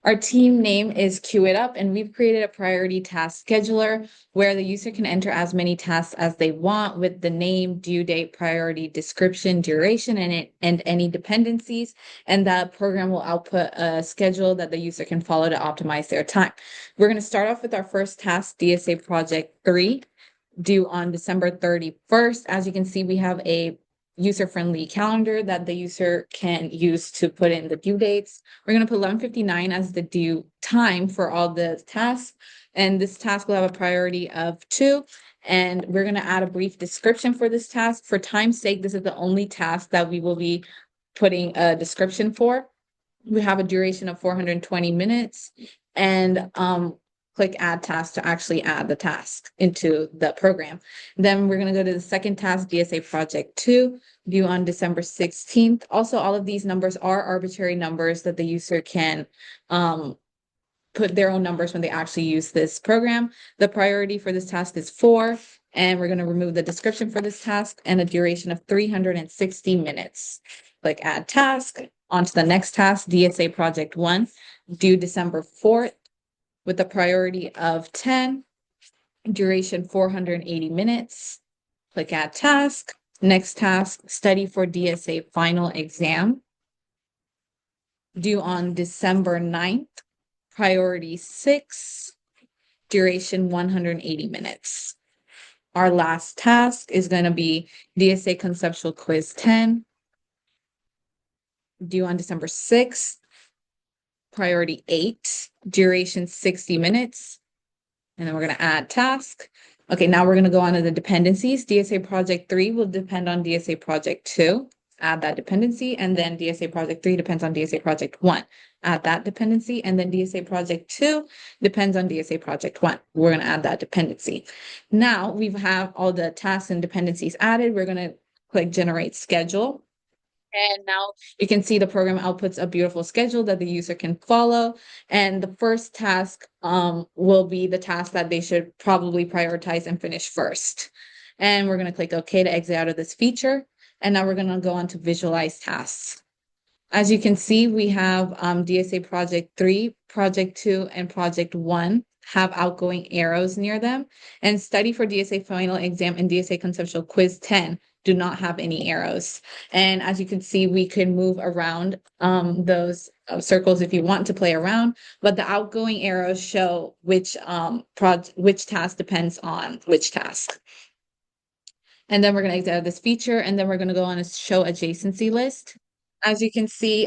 Our team name is Queue It Up, and we've created a priority task scheduler where the user can enter as many tasks as they want with the name, due date, priority, description, duration, and any dependencies. And that program will output a schedule that the user can follow to optimize their time. We're going to start off with our first task, DSA Project 3, due on December 31st. As you can see, we have a user-friendly calendar that the user can use to put in the due dates. We're going to put 11:59 as the due time for all the tasks. And this task will have a priority of 2. And we're going to add a brief description for this task. For time's sake, this is the only task that we will be putting a description for. We have a duration of 420 minutes. And click add task to actually add the task into the program. Then we're going to go to the second task, DSA Project 2, due on December 16th. Also, all of these numbers are arbitrary numbers that the user can put their own numbers when they actually use this program. The priority for this task is 4, and we're going to remove the description for this task and a duration of 360 minutes. Click add task. On to the next task, DSA Project 1, due December 4th, with a priority of 10, duration 480 minutes. Click add task. Next task, study for DSA final exam, due on December 9th, priority 6, duration 180 minutes. Our last task is going to be DSA Conceptual Quiz 10, due on December 6th, priority 8, duration 60 minutes. And then we're going to add task. Okay, now we're going to go on to the dependencies. DSA Project 3 will depend on DSA Project 2. Add that dependency. And then DSA Project 3 depends on DSA Project 1. Add that dependency. And then DSA Project 2 depends on DSA Project 1. We're going to add that dependency. Now we have all the tasks and dependencies added. We're going to click Generate Schedule. And now you can see the program outputs a beautiful schedule that the user can follow. And the first task will be the task that they should probably prioritize and finish first. And we're going to click OK to exit out of this feature. And now we're going to go on to visualize tasks. As you can see, we have DSA Project 3, Project 2, and Project 1 have outgoing arrows near them. And study for DSA final exam and DSA Conceptual Quiz 10 do not have any arrows. And as you can see, we can move around those circles if you want to play around, but the outgoing arrows show which task depends on which task. And then we're going to exit out this feature, and then we're going to go on a show adjacency list. As you can see,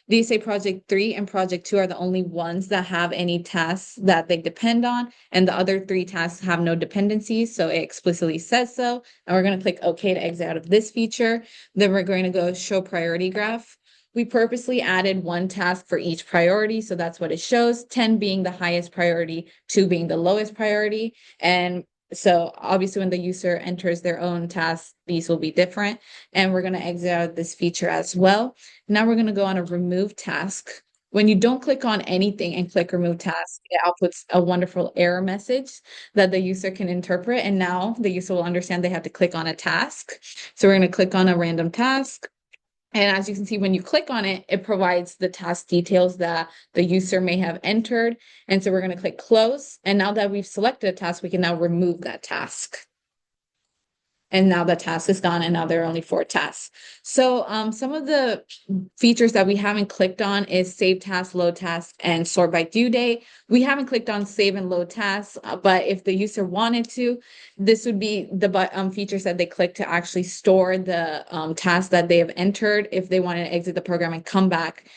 DSA Project 3 and Project 2 are the only ones that have any tasks that they depend on, and the other 3 tasks have no dependencies, so it explicitly says so. And we're going to click OK to exit out of this feature. Then we're going to go show priority graph. We purposely added 1 task for each priority, so that's what it shows, 10 being the highest priority, 2 being the lowest priority. And so obviously when the user enters their own tasks, these will be different. And we're going to exit out this feature as well. Now we're going to go on a remove task. When you don't click on anything and click remove task, it outputs a wonderful error message that the user can interpret. And now the user will understand they have to click on a task. So we're going to click on a random task. And as you can see, when you click on it, it provides the task details that the user may have entered. And so we're going to click close. And now that we've selected a task, we can now remove that task. And now the task is gone, and now there are only 4 tasks. So some of the features that we haven't clicked on is save task, load task, and sort by due date. We haven't clicked on save and load tasks, but if the user wanted to, this would be the features that they click to actually store the task that they have entered. If they want to exit the program and come back,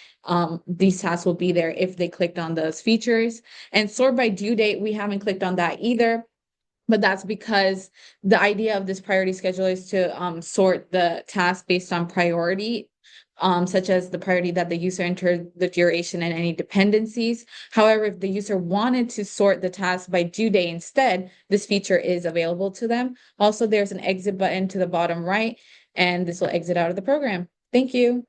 these tasks will be there if they clicked on those features. And sort by due date, we haven't clicked on that either. But that's because the idea of this priority scheduler is to sort the tasks based on priority, such as the priority that the user entered, the duration, and any dependencies. However, if the user wanted to sort the task by due date instead, this feature is available to them. Also, there's an exit button to the bottom right, and this will exit out of the program. Thank you.